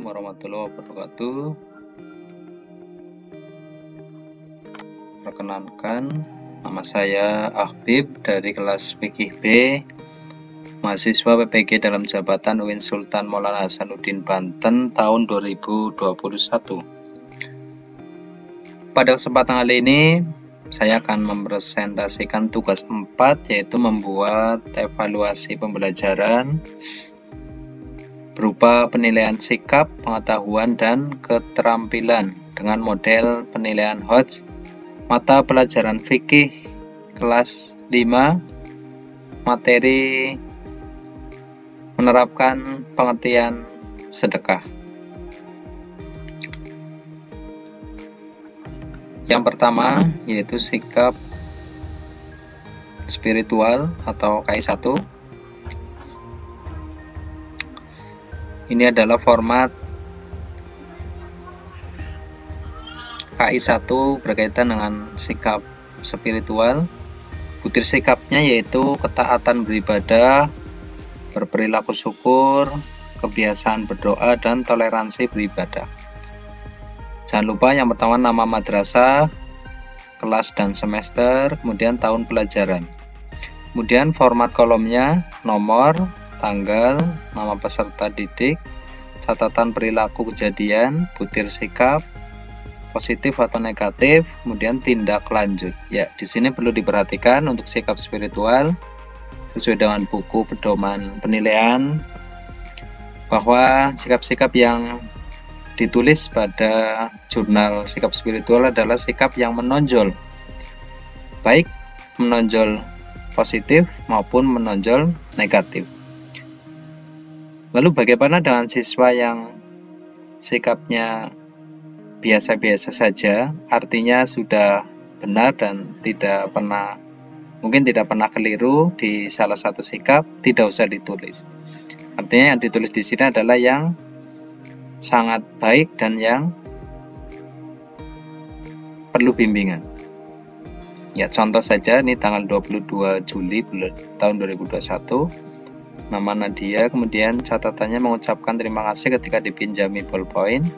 Assalamualaikum warahmatullahi wabarakatuh. Perkenalkan, nama saya Ahbib dari kelas Fikih B, mahasiswa PPG dalam jabatan UIN Sultan Maulana Hasanuddin Banten tahun 2021. Pada kesempatan kali ini, saya akan mempresentasikan tugas 4, yaitu membuat evaluasi pembelajaran berupa penilaian sikap, pengetahuan, dan keterampilan dengan model penilaian Hodge mata pelajaran fikih kelas 5, materi menerapkan pengertian sedekah. Yang pertama yaitu sikap spiritual atau KI1. Ini adalah format KI1 berkaitan dengan sikap spiritual. Butir sikapnya yaitu ketaatan beribadah, berperilaku syukur, kebiasaan berdoa, dan toleransi beribadah. Jangan lupa yang pertama nama madrasah, kelas dan semester, kemudian tahun pelajaran. Kemudian format kolomnya nomor, tanggal, nama peserta didik, catatan perilaku kejadian, butir sikap, positif atau negatif, kemudian tindak lanjut. Ya, di sini perlu diperhatikan untuk sikap spiritual sesuai dengan buku pedoman penilaian bahwa sikap-sikap yang ditulis pada jurnal sikap spiritual adalah sikap yang menonjol, baik menonjol positif maupun menonjol negatif. Lalu bagaimana dengan siswa yang sikapnya biasa-biasa saja, artinya sudah benar dan mungkin tidak pernah keliru di salah satu sikap, tidak usah ditulis. Artinya yang ditulis di sini adalah yang sangat baik dan yang perlu bimbingan. Ya, contoh saja ini tanggal 22 Juli tahun 2021. Nama Nadia, kemudian catatannya mengucapkan terima kasih ketika dipinjami ballpoint.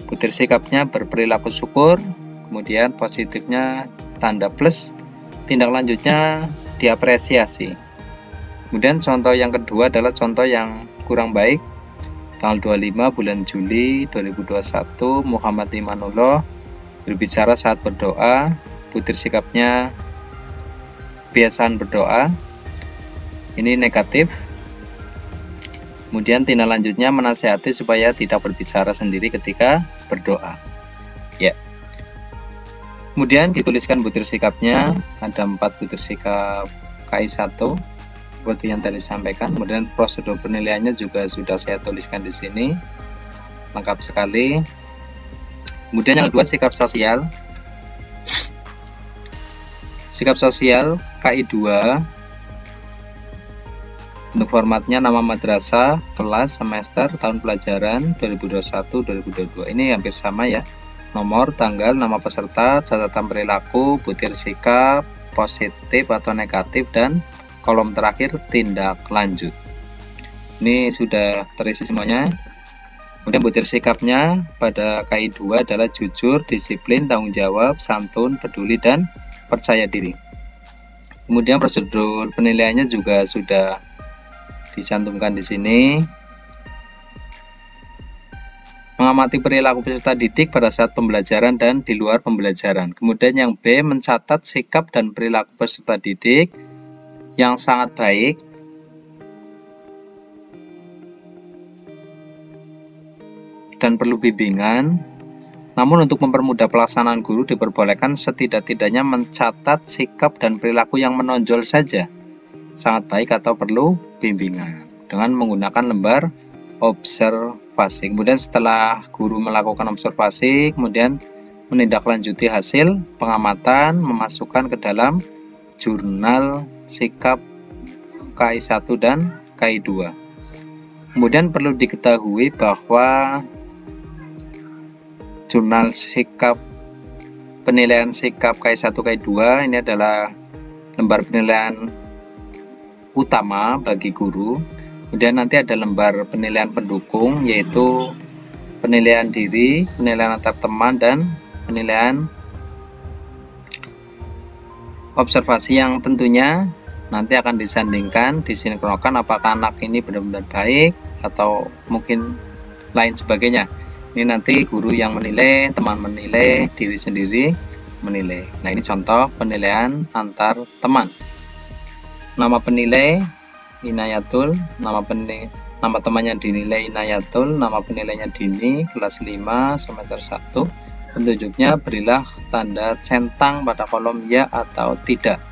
Butir sikapnya berperilaku syukur, kemudian positifnya tanda plus, tindak lanjutnya diapresiasi. Kemudian contoh yang kedua adalah contoh yang kurang baik. Tanggal 25 bulan Juli 2021, Muhammad Imanullah berbicara saat berdoa. Butir sikapnya kebiasaan berdoa, ini negatif. Kemudian tindak lanjutnya menasihati supaya tidak berbicara sendiri ketika berdoa. Ya. Kemudian dituliskan butir sikapnya, ada 4 butir sikap KI1 seperti yang tadi disampaikan. Kemudian prosedur penilaiannya juga sudah saya tuliskan di sini. Lengkap sekali. Kemudian yang kedua sikap sosial. Sikap sosial KI2. Untuk formatnya nama madrasah, kelas, semester, tahun pelajaran 2021-2022. Ini hampir sama ya. Nomor, tanggal, nama peserta, catatan perilaku, butir sikap, positif atau negatif, dan kolom terakhir tindak lanjut. Ini sudah terisi semuanya. Kemudian butir sikapnya pada KI2 adalah jujur, disiplin, tanggung jawab, santun, peduli, dan percaya diri. Kemudian prosedur penilaiannya juga sudah dicantumkan di sini. Mengamati perilaku peserta didik pada saat pembelajaran dan di luar pembelajaran. Kemudian yang B, mencatat sikap dan perilaku peserta didik yang sangat baik dan perlu bimbingan. Namun untuk mempermudah pelaksanaan guru diperbolehkan setidak-tidaknya mencatat sikap dan perilaku yang menonjol saja, sangat baik atau perlu bimbingan, dengan menggunakan lembar observasi. Kemudian setelah guru melakukan observasi, kemudian menindaklanjuti hasil pengamatan, memasukkan ke dalam jurnal sikap KI1 dan KI2. Kemudian perlu diketahui bahwa jurnal sikap penilaian sikap KI1 KI2 ini adalah lembar penilaian utama bagi guru. Kemudian nanti ada lembar penilaian pendukung, yaitu penilaian diri, penilaian antar teman, dan penilaian observasi yang tentunya nanti akan disandingkan, disinkronkan apakah anak ini benar-benar baik atau mungkin lain sebagainya. Ini nanti guru yang menilai, teman menilai, diri sendiri menilai. Nah, ini contoh penilaian antar teman. Nama penilai Inayatul, nama temannya dinilai Inayatul, nama penilainya Dini, kelas 5, semester 1. Petunjuknya berilah tanda centang pada kolom ya atau tidak.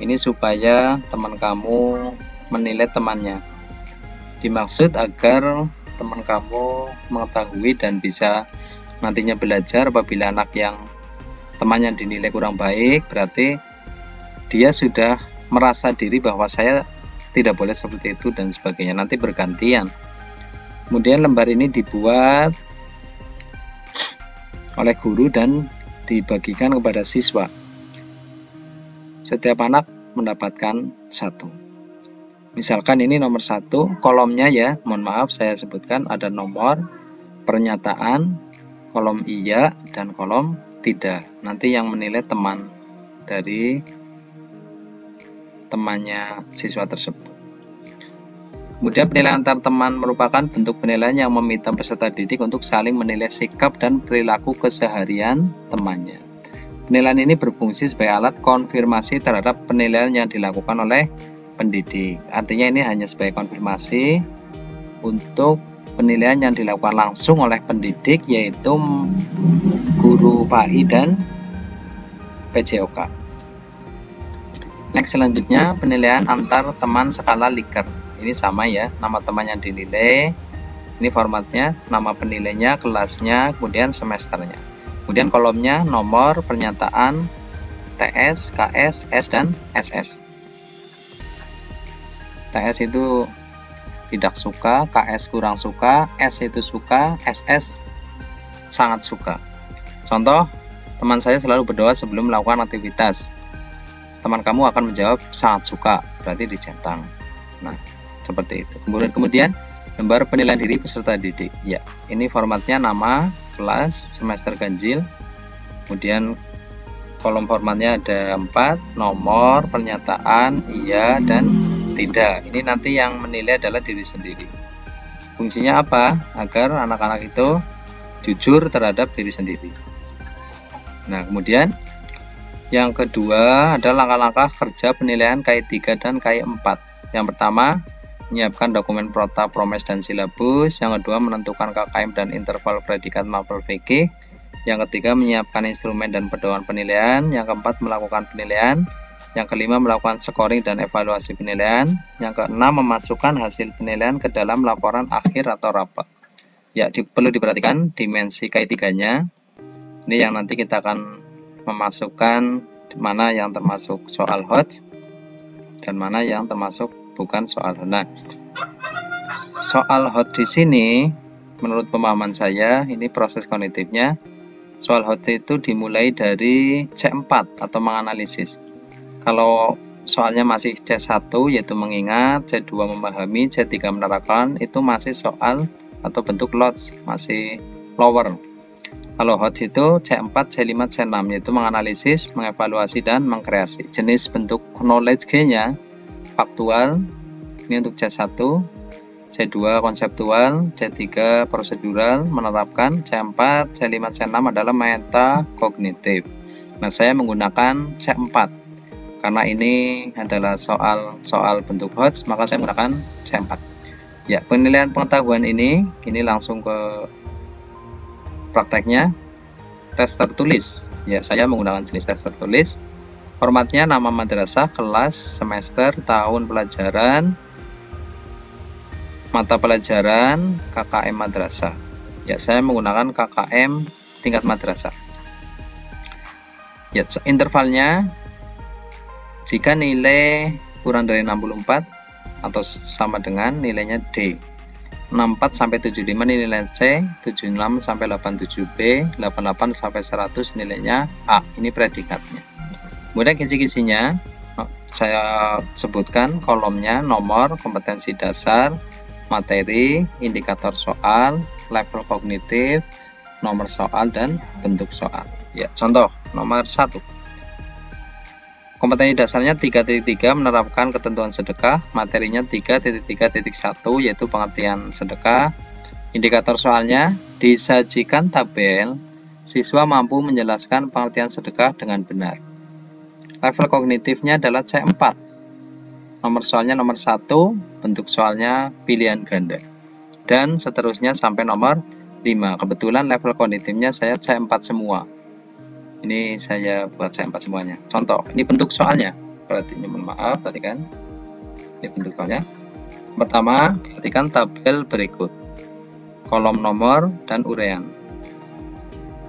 Ini supaya teman kamu menilai temannya. Dimaksud agar teman kamu mengetahui dan bisa nantinya belajar apabila anak yang temannya dinilai kurang baik, berarti dia sudah merasa diri bahwa saya tidak boleh seperti itu dan sebagainya, nanti bergantian. Kemudian lembar ini dibuat oleh guru dan dibagikan kepada siswa. Setiap anak mendapatkan 1. Misalkan ini nomor 1, kolomnya ya, mohon maaf saya sebutkan ada nomor, pernyataan, kolom iya, dan kolom tidak. Nanti yang menilai teman dari temannya siswa tersebut. Kemudian penilaian antar teman merupakan bentuk penilaian yang meminta peserta didik untuk saling menilai sikap dan perilaku keseharian temannya. Penilaian ini berfungsi sebagai alat konfirmasi terhadap penilaian yang dilakukan oleh pendidik. Artinya ini hanya sebagai konfirmasi untuk penilaian yang dilakukan langsung oleh pendidik, yaitu guru PAI dan PJOK. Next, selanjutnya penilaian antar teman skala Likert. Ini sama ya, nama teman yang dinilai, ini formatnya, nama penilainya, kelasnya, kemudian semesternya. Kemudian kolomnya nomor, pernyataan, TS, KS, S, dan SS. TS itu tidak suka, KS kurang suka, S itu suka, SS sangat suka. Contoh, teman saya selalu berdoa sebelum melakukan aktivitas. Teman kamu akan menjawab sangat suka, berarti dicentang. Nah, seperti itu. Kemudian lembar penilaian diri peserta didik. Ya, ini formatnya nama, kelas, semester ganjil. Kemudian kolom formatnya ada 4, nomor, pernyataan, iya, dan tidak. Ini nanti yang menilai adalah diri sendiri. Fungsinya apa? Agar anak-anak itu jujur terhadap diri sendiri. Nah, kemudian yang kedua adalah langkah-langkah kerja penilaian KI3 dan KI4. Yang pertama, menyiapkan dokumen prota, promes, dan silabus. Yang kedua, menentukan KKM dan interval predikat mapel VK. Yang ketiga, menyiapkan instrumen dan pedoman penilaian. Yang keempat, melakukan penilaian. Yang kelima, melakukan scoring dan evaluasi penilaian. Yang keenam, memasukkan hasil penilaian ke dalam laporan akhir atau rapat. Ya, perlu diperhatikan dimensi KI3-nya. Ini yang nanti kita akan memasukkan mana yang termasuk soal hot dan mana yang termasuk bukan soal hot. Nah, soal hot di sini menurut pemahaman saya ini proses kognitifnya. Soal hot itu dimulai dari C4 atau menganalisis. Kalau soalnya masih C1 yaitu mengingat, C2 memahami, C3 menerapkan, itu masih soal atau bentuk lots, masih lower. Kalau hot itu C4, C5, C6 yaitu menganalisis, mengevaluasi, dan mengkreasi. Jenis bentuk knowledge G-nya faktual, ini untuk C1, C2 konseptual, C3 prosedural, menerapkan, C4, C5, C6 adalah meta kognitif. Nah, saya menggunakan C4 karena ini adalah soal bentuk hot, maka saya menggunakan C4. Ya, penilaian pengetahuan ini langsung ke prakteknya. Tes tertulis, ya saya menggunakan jenis tes tertulis. Formatnya nama madrasah, kelas, semester, tahun pelajaran, mata pelajaran, KKM madrasah. Ya, saya menggunakan KKM tingkat madrasah. Ya, intervalnya jika nilai kurang dari 64 atau sama dengan nilainya D. 64 sampai 75 nilainya C, 76 sampai 87B, 88 sampai 100 nilainya A. Ini predikatnya. Kemudian kisi-kisinya saya sebutkan kolomnya nomor, kompetensi dasar, materi, indikator soal, level kognitif, nomor soal, dan bentuk soal. Ya, contoh nomor 1. Kompetensi dasarnya 3.3 menerapkan ketentuan sedekah, materinya 3.3.1 yaitu pengertian sedekah. Indikator soalnya disajikan tabel, siswa mampu menjelaskan pengertian sedekah dengan benar. Level kognitifnya adalah C4. Nomor soalnya nomor 1, bentuk soalnya pilihan ganda. Dan seterusnya sampai nomor 5. Kebetulan level kognitifnya saya C4 semua. Ini saya buat C4 semuanya. Contoh, ini bentuk soalnya. Perhatikan. Ini bentuk soalnya. Pertama, perhatikan tabel berikut. Kolom nomor dan urean.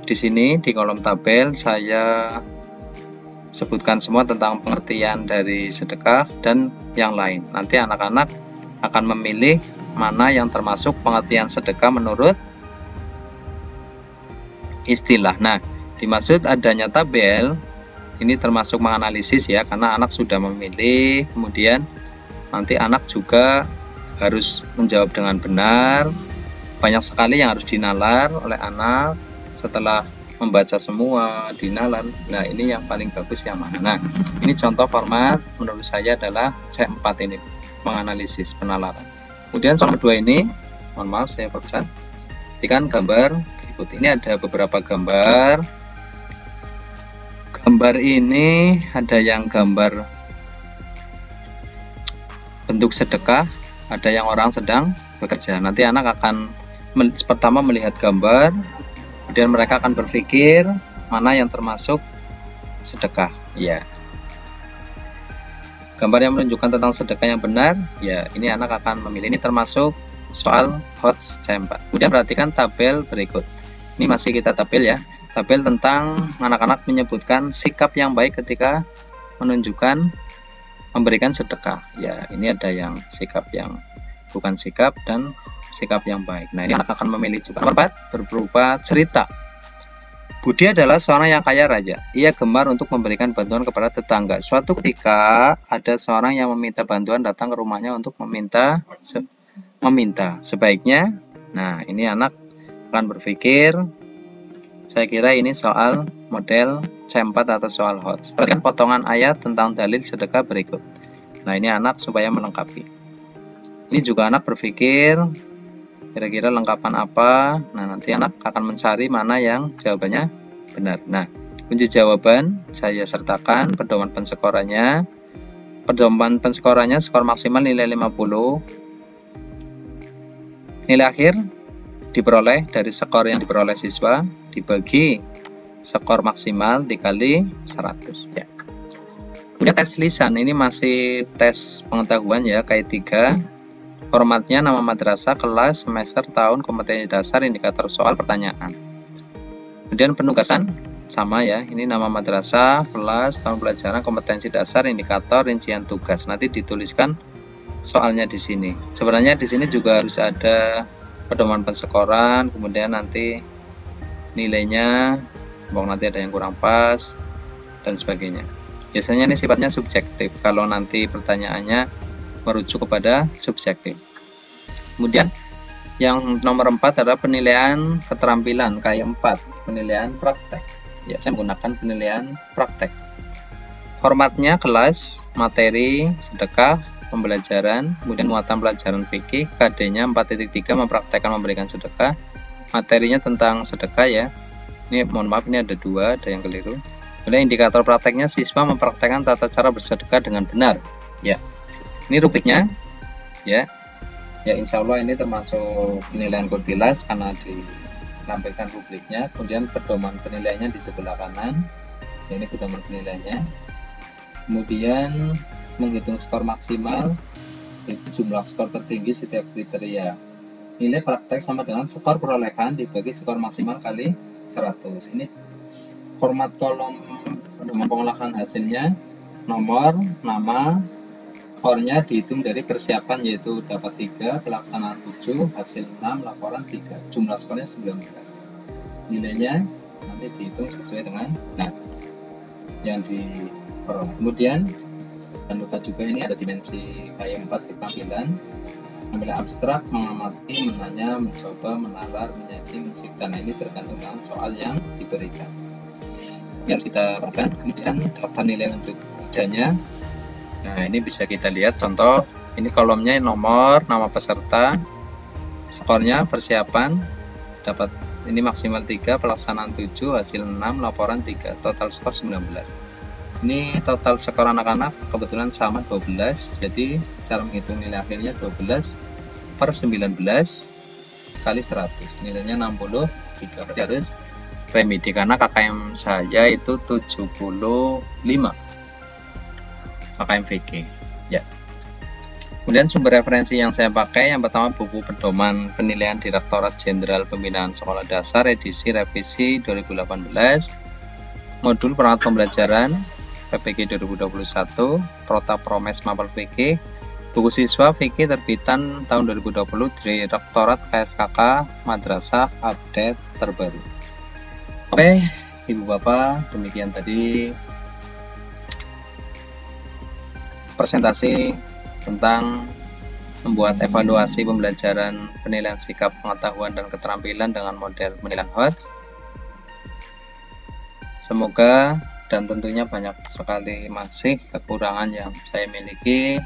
Di sini di kolom tabel saya sebutkan semua tentang pengertian dari sedekah dan yang lain. Nanti anak-anak akan memilih mana yang termasuk pengertian sedekah menurut istilah. Nah, dimaksud adanya tabel ini termasuk menganalisis ya, karena anak sudah memilih, kemudian nanti anak juga harus menjawab dengan benar. Banyak sekali yang harus dinalar oleh anak setelah membaca semua, dinalar. Nah, ini yang paling bagus yang mana? Nah, ini contoh format menurut saya adalah C4 ini, menganalisis, penalaran. Kemudian soal kedua ini, mohon maaf saya periksa. Perhatikan gambar berikut. Ini ada beberapa gambar. Gambar ini ada yang gambar bentuk sedekah, ada yang orang sedang bekerja. Nanti anak akan pertama melihat gambar, kemudian mereka akan berpikir mana yang termasuk sedekah. Ya. Gambar yang menunjukkan tentang sedekah yang benar, ya ini anak akan memilih. Ini termasuk soal HOTS C4. Kemudian perhatikan tabel berikut. Ini masih kita tabel ya. Tabel tentang anak-anak menyebutkan sikap yang baik ketika menunjukkan memberikan sedekah. Ya, ini ada yang sikap yang bukan sikap dan sikap yang baik. Nah, ini anak akan memilih juga. Nomor 4, berupa cerita. Budi adalah seorang yang kaya raya. Ia gemar untuk memberikan bantuan kepada tetangga. Suatu ketika ada seorang yang meminta bantuan datang ke rumahnya untuk meminta. Sebaiknya, nah ini anak akan berpikir, saya kira ini soal model C4 atau soal HOTS. Perhatikan potongan ayat tentang dalil sedekah berikut. Nah, ini anak supaya melengkapi. Ini juga anak berpikir kira-kira lengkapan apa. Nah, nanti anak akan mencari mana yang jawabannya benar. Nah, kunci jawaban saya sertakan pedoman penskorannya. Pedoman penskorannya skor maksimal nilai 50. Nilai akhir diperoleh dari skor yang diperoleh siswa dibagi skor maksimal dikali 100 ya. Kemudian tes lisan, ini masih tes pengetahuan ya, K3. Formatnya nama madrasah, kelas, semester, tahun, kompetensi dasar, indikator soal, pertanyaan. Kemudian penugasan sama ya, ini nama madrasah, kelas, tahun pelajaran, kompetensi dasar, indikator, rincian tugas. Nanti dituliskan soalnya di sini. Sebenarnya di sini juga harus ada pedoman penskoran, kemudian nanti nilainya, nanti ada yang kurang pas dan sebagainya. Biasanya ini sifatnya subjektif kalau nanti pertanyaannya merujuk kepada subjektif. Kemudian yang nomor 4 adalah penilaian keterampilan K4, penilaian praktek. Ya, saya menggunakan penilaian praktek. Formatnya kelas, materi, sedekah, pembelajaran, kemudian muatan pelajaran fikih, KD-nya 4.3 mempraktekkan memberikan sedekah, materinya tentang sedekah ya. Ini mohon maaf, ini ada 2, ada yang keliru. Kemudian indikator prakteknya siswa mempraktekkan tata cara bersedekah dengan benar. Ya, ini rubriknya ya. Ya, insya Allah ini termasuk penilaian kurtilas karena ditampilkan rubriknya. Kemudian pedoman penilaiannya di sebelah kanan. Ya, ini pedoman penilaiannya. Kemudian menghitung skor maksimal, itu jumlah skor tertinggi setiap kriteria. Nilai praktek sama dengan skor perolehan dibagi skor maksimal kali 100. Ini format kolom pedoman pengolahan hasilnya, nomor, nama, skornya dihitung dari persiapan yaitu dapat 3, pelaksanaan 7, hasil 6, laporan 3. Jumlah skornya 19. Nilainya nanti dihitung sesuai dengan yang diperoleh. Kemudian jangan lupa juga ini ada dimensi K4 keterampilan. nilai abstrak, mengamati, menanya, mencoba, menalar, menyaji, mencipta. Nah, ini tergantung dengan soal yang diberikan. Ya, kita berikan kemudian daftar nilai untuk kerjanya. Nah, ini bisa kita lihat contoh. Ini kolomnya nomor, nama peserta, skornya, persiapan, dapat ini maksimal 3, pelaksanaan 7, hasil 6, laporan 3, total skor 19. Ini total skor anak-anak kebetulan sama 12, jadi cara menghitung nilai akhirnya 12 per 19 kali 100, nilainya 63. Berarti harus remedi karena KKM saya itu 75 KKM VG ya. Kemudian sumber referensi yang saya pakai, yang pertama buku pedoman penilaian Direktorat Jenderal Pembinaan Sekolah Dasar edisi revisi 2018, modul perangkat pembelajaran PPG 2021, Prota Promes Mapel VG, buku siswa VG terbitan tahun 2020 Direktorat KSKK Madrasah update terbaru. Oke, Ibu Bapak, demikian tadi presentasi tentang membuat evaluasi pembelajaran penilaian sikap, pengetahuan, dan keterampilan dengan model penilaian HOTS. Semoga dan tentunya banyak sekali masih kekurangan yang saya miliki.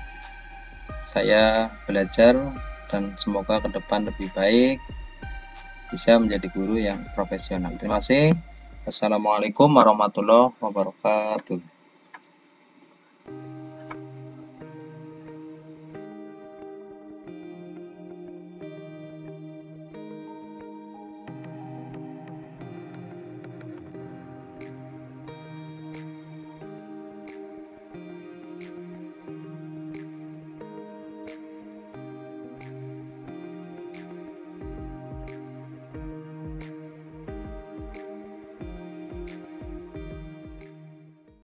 Saya belajar dan semoga ke depan lebih baik, bisa menjadi guru yang profesional. Terima kasih. Assalamualaikum warahmatullahi wabarakatuh.